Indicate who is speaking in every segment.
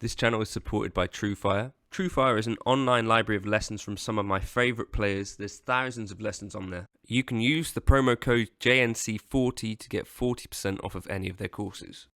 Speaker 1: This channel is supported by TrueFire. TrueFire is an online library of lessons from some of my favourite players. There's thousands of lessons on there. You can use the promo code JNC40 to get 40% off of any of their courses.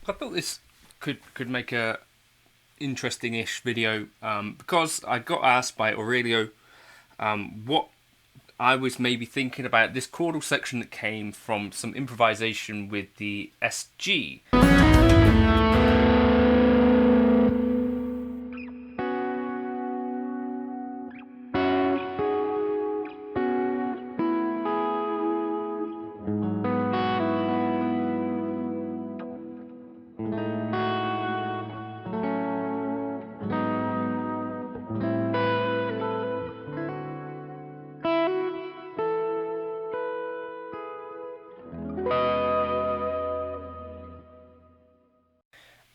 Speaker 1: I thought this could make a interesting-ish video because I got asked by Aurelio what I was maybe thinking about this chordal section that came from some improvisation with the SG.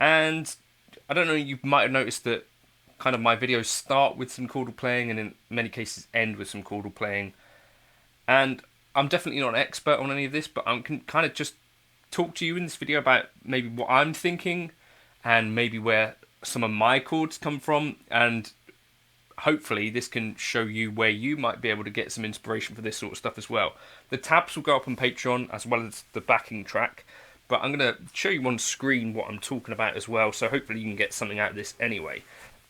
Speaker 1: And I don't know, you might have noticed that kind of my videos start with some chordal playing and in many cases end with some chordal playing. And I'm definitely not an expert on any of this, but I can kind of just talk to you in this video about maybe what I'm thinking and maybe where some of my chords come from, and hopefully this can show you where you might be able to get some inspiration for this sort of stuff as well. The tabs will go up on Patreon as well as the backing track, but I'm going to show you on screen what I'm talking about as well, so hopefully you can get something out of this anyway.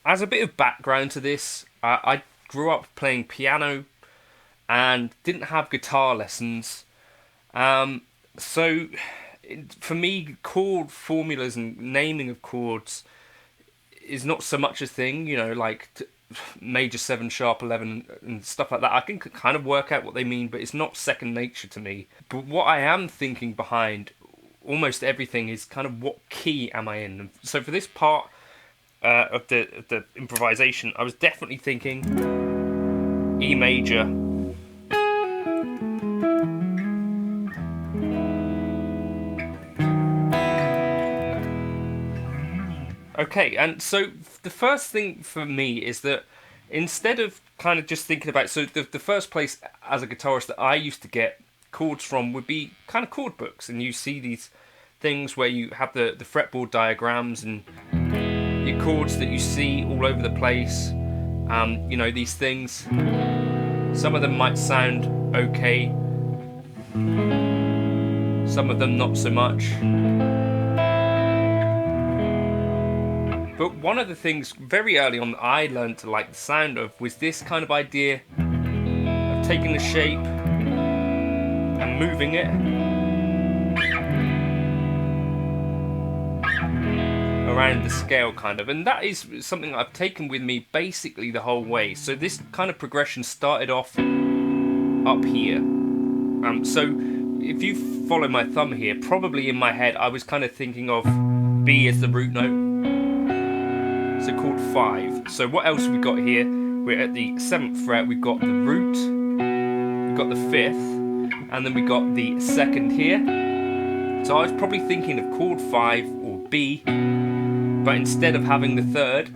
Speaker 1: As a bit of background to this, I grew up playing piano and didn't have guitar lessons, so for me, chord formulas and naming of chords is not so much a thing, you know, like major 7, sharp 11 and stuff like that. I can kind of work out what they mean, but it's not second nature to me. But what I am thinking behind almost everything is kind of what key am I in. So for this part of the improvisation, I was definitely thinking E major. Okay, and so the first thing for me is that instead of kind of just thinking about, so the first place as a guitarist that I used to get chords from would be kind of chord books, and you see these things where you have the fretboard diagrams and your chords that you see all over the place. You know, these things, some of them might sound okay, some of them not so much. But one of the things very early on that I learned to like the sound of was this kind of idea of taking the shape and moving it around the scale kind of, and that is something I've taken with me basically the whole way. So this kind of progression started off up here. So if you follow my thumb here, probably in my head I was kind of thinking of B as the root note, so chord 5. So what else have we got here? We're at the 7th fret, we've got the root, we've got the 5th, and then we got the 2nd here. So I was probably thinking of chord 5 or B, but instead of having the 3rd,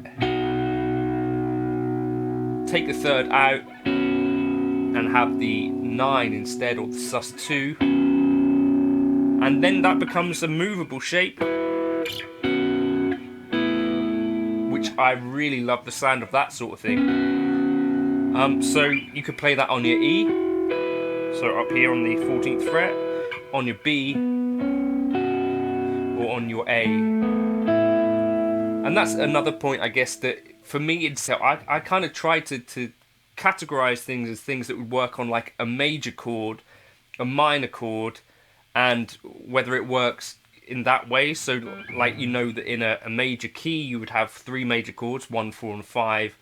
Speaker 1: take the third out and have the 9 instead, or the sus2, and then that becomes a movable shape, which I really love the sound of that sort of thing. So you could play that on your E, so up here on the 14th fret, on your B, or on your A. And that's another point, I guess, that for me, I kind of try to categorize things as things that would work on like a major chord, a minor chord, and whether it works in that way. So like, you know, that in a major key you would have 3 major chords, 1, 4 and 5,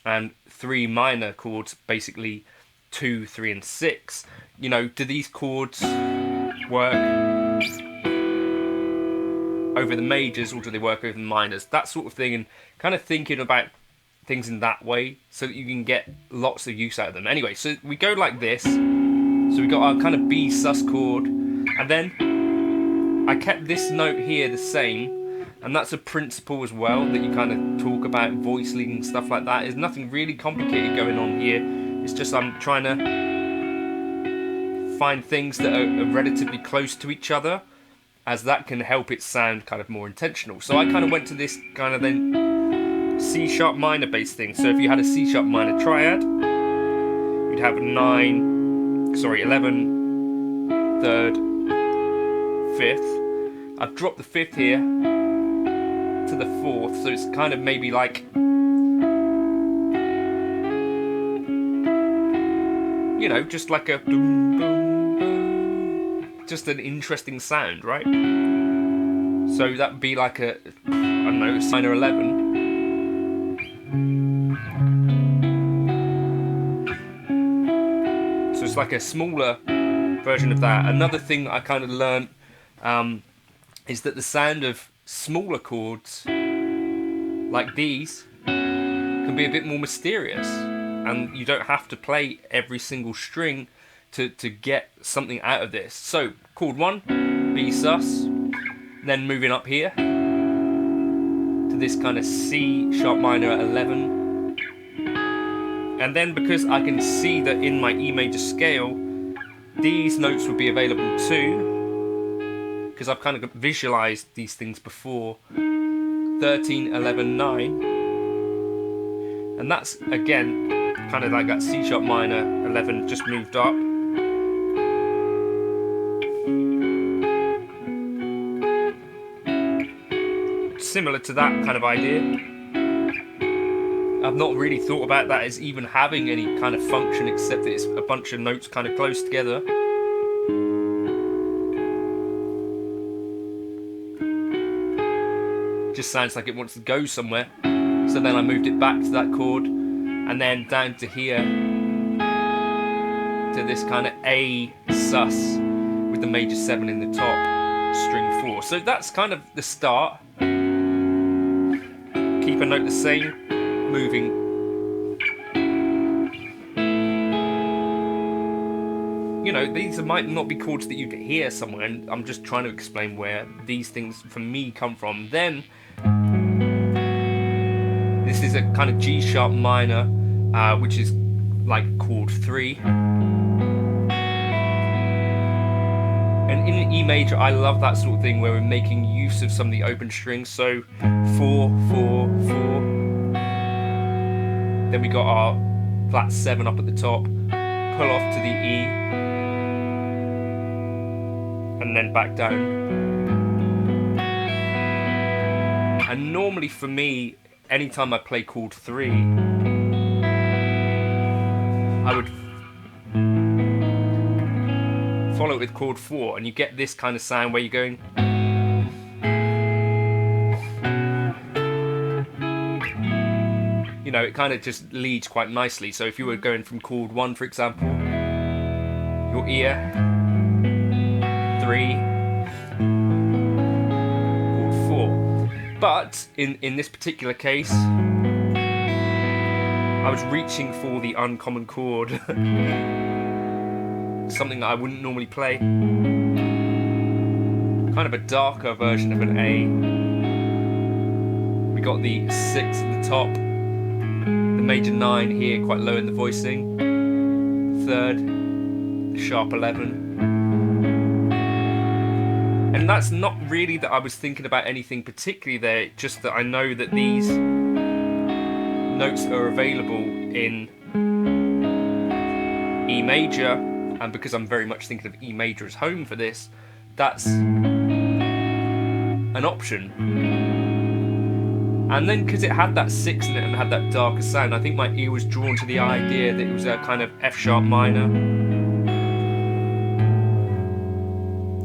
Speaker 1: and 3 minor chords, basically 2, 3 and 6. You know, do these chords work over the majors, or do they work over the minors? That sort of thing, and kind of thinking about things in that way so that you can get lots of use out of them. Anyway, so we go like this. So we got our kind of B sus chord, and then I kept this note here the same, and that's a principle as well that you kind of talk about, voice leading and stuff like that. There's nothing really complicated going on here. It's just I'm trying to find things that are relatively close to each other, as that can help it sound kind of more intentional. So I kind of went to this kind of then C sharp minor based thing. So if you had a C sharp minor triad, you'd have 11, 3rd, 5th. I've dropped the 5th here to the 4th, so it's kind of maybe like, you know, just like a boom, boom, boom, just an interesting sound, right? So that would be like a, I don't know, minor 11. So it's like a smaller version of that. Another thing that I kind of learned is that the sound of smaller chords like these can be a bit more mysterious, and you don't have to play every single string to get something out of this. So chord 1, B sus, then moving up here to this kind of C sharp minor 11, and then because I can see that in my E major scale these notes would be available too, because I've kind of visualized these things before, 13, 11, 9, and that's again kind of like that C sharp minor 11 just moved up. Similar to that kind of idea. I've not really thought about that as even having any kind of function, except that it's a bunch of notes kind of close together. Just sounds like it wants to go somewhere. So then I moved it back to that chord, and then down to here to this kind of A sus with the major 7 in the top, string 4. So that's kind of the start. Keep a note the same, moving. You know, these might not be chords that you'd hear somewhere, and I'm just trying to explain where these things for me come from. Then this is a kind of G sharp minor, which is like chord 3. And in E major, I love that sort of thing where we're making use of some of the open strings. So 4, 4, 4. Then we got our flat 7 up at the top, pull off to the E, and then back down. And normally for me, anytime I play chord 3, I would follow it with chord 4, and you get this kind of sound where you're going. You know, it kind of just leads quite nicely. So if you were going from chord 1, for example, your ear, 3, chord 4. But in this particular case, I was reaching for the uncommon chord, something that I wouldn't normally play. Kind of a darker version of an A. We got the 6 at the top, the major 9 here, quite low in the voicing. Third, sharp 11. And that's not really that I was thinking about anything particularly there, just that I know that these notes are available in E major, and because I'm very much thinking of E major as home for this, that's an option. And then because it had that 6 in it and had that darker sound, I think my ear was drawn to the idea that it was a kind of F sharp minor,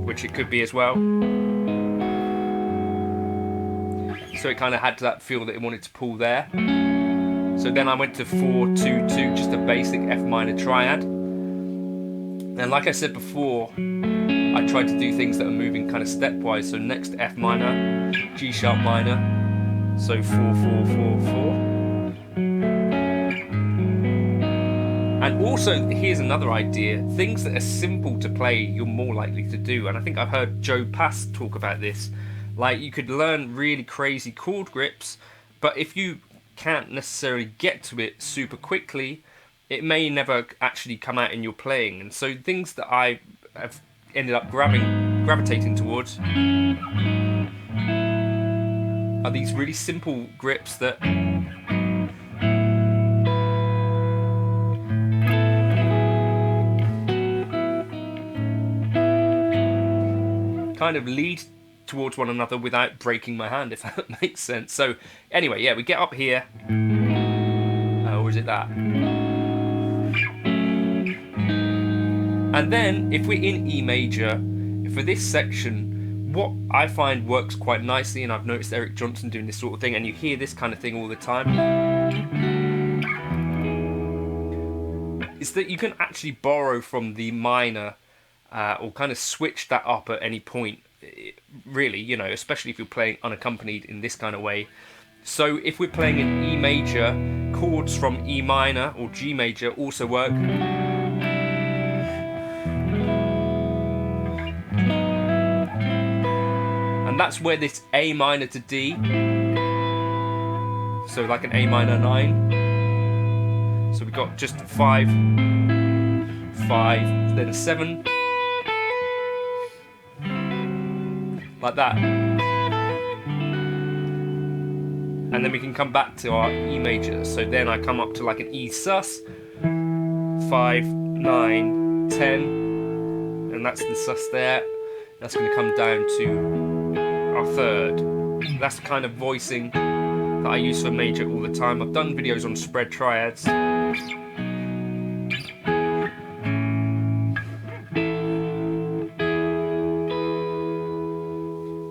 Speaker 1: which it could be as well. So it kind of had that feel that it wanted to pull there. So then I went to 4-2-2, just a basic F minor triad. And like I said before, I tried to do things that are moving kind of stepwise. So next F minor, G sharp minor, so 4-4-4-4. And also, here's another idea, things that are simple to play, you're more likely to do. And I think I've heard Joe Pass talk about this. Like, you could learn really crazy chord grips, but if you can't necessarily get to it super quickly, it may never actually come out in your playing. And so things that I have ended up gravitating towards are these really simple grips that kind of lead towards one another without breaking my hand, if that makes sense. So anyway, yeah, we get up here. Or is it that? And then if we're in E major, for this section, what I find works quite nicely, and I've noticed Eric Johnson doing this sort of thing, and you hear this kind of thing all the time, is that you can actually borrow from the minor or kind of switch that up at any point, really, you know, especially if you're playing unaccompanied in this kind of way. So if we're playing in E major, chords from E minor or G major also work. And that's where this A minor to D, so like an A minor 9. So we've got just 5, 5, then a 7, like that. And then we can come back to our E major. So then I come up to like an E sus, 5, 9, 10, and that's the sus there. That's going to come down to our third. That's the kind of voicing that I use for major all the time. I've done videos on spread triads.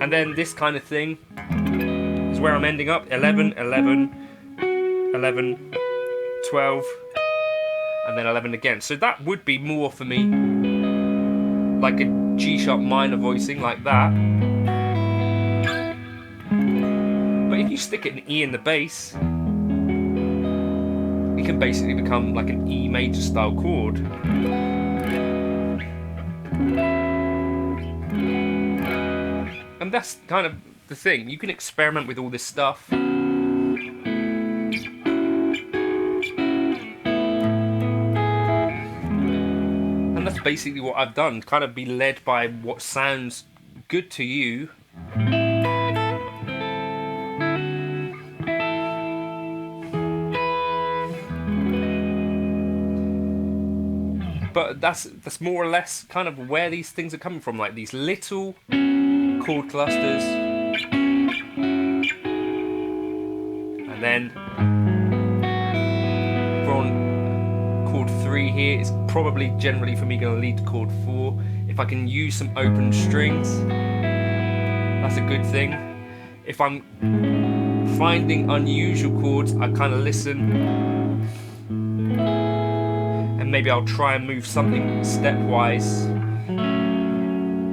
Speaker 1: And then this kind of thing is where I'm ending up. 11, 11, 11, 12, and then 11 again. So that would be more for me like a G sharp minor voicing, like that. But if you stick an E in the bass, it can basically become like an E major style chord. And that's kind of the thing. You can experiment with all this stuff. And that's basically what I've done. Kind of be led by what sounds good to you. But that's more or less kind of where these things are coming from, like these little chord clusters. And then from chord 3 here, it's probably generally for me going to lead to chord 4. If I can use some open strings, that's a good thing. If I'm finding unusual chords, I kind of listen. Maybe I'll try and move something stepwise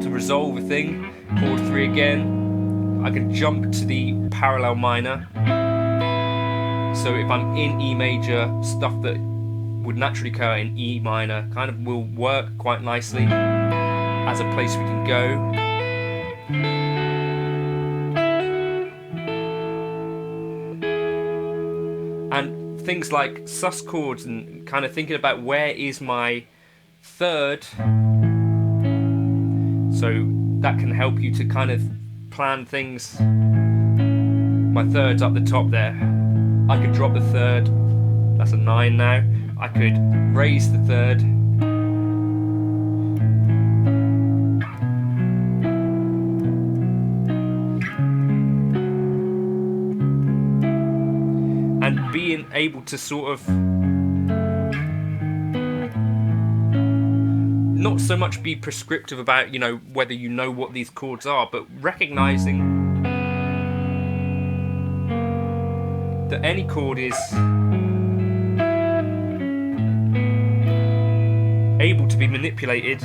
Speaker 1: to resolve a thing. Chord 3 again. I can jump to the parallel minor. So if I'm in E major, stuff that would naturally occur in E minor kind of will work quite nicely as a place we can go. And things like sus chords and kind of thinking about where is my third, so that can help you to kind of plan things. My third's up the top there. I could drop the third, that's a 9 now. I could raise the third, and being able to sort of not so much be prescriptive about, you know, whether you know what these chords are, but recognizing that any chord is able to be manipulated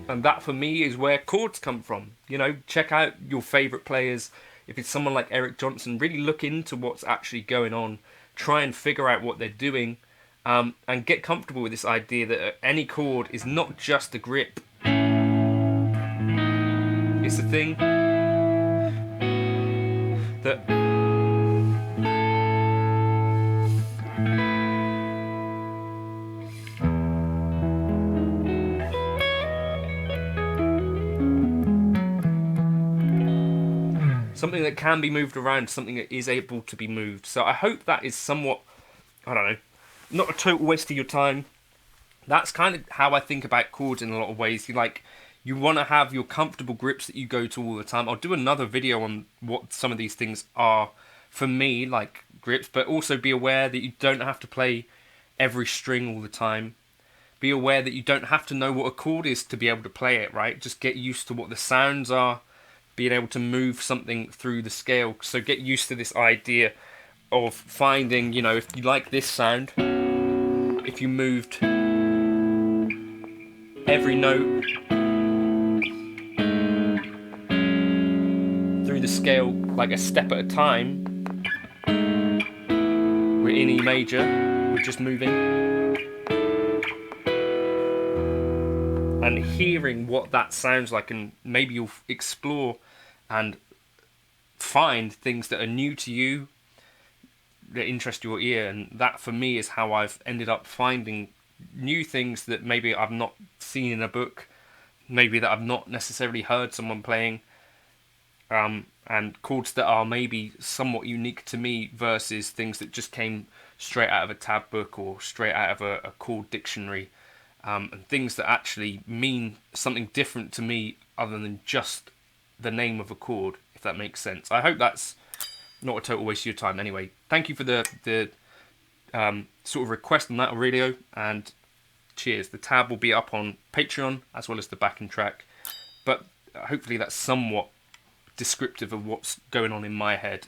Speaker 1: and that for me is where chords come from. You know, check out your favourite players. If it's someone like Eric Johnson, really look into what's actually going on. Try and figure out what they're doing, and get comfortable with this idea that any chord is not just a grip. It's a thing that something that can be moved around, something that is able to be moved. So I hope that is somewhat, I don't know, not a total waste of your time. That's kind of how I think about chords in a lot of ways. You want to have your comfortable grips that you go to all the time. I'll do another video on what some of these things are for me, like grips, but also be aware that you don't have to play every string all the time. Be aware that you don't have to know what a chord is to be able to play it, right? Just get used to what the sounds are, being able to move something through the scale. So get used to this idea of finding, you know, if you like this sound, if you moved every note through the scale like a step at a time, we're in E major, we're just moving, and hearing what that sounds like, and maybe you'll explore and find things that are new to you, that interest your ear. And that for me is how I've ended up finding new things that maybe I've not seen in a book, maybe that I've not necessarily heard someone playing, and chords that are maybe somewhat unique to me versus things that just came straight out of a tab book or straight out of a chord dictionary, and things that actually mean something different to me other than just the name of a chord, if that makes sense. I hope that's not a total waste of your time. Anyway, thank you for the sort of request on that video, and cheers. The tab will be up on Patreon as well as the backing track, but hopefully that's somewhat descriptive of what's going on in my head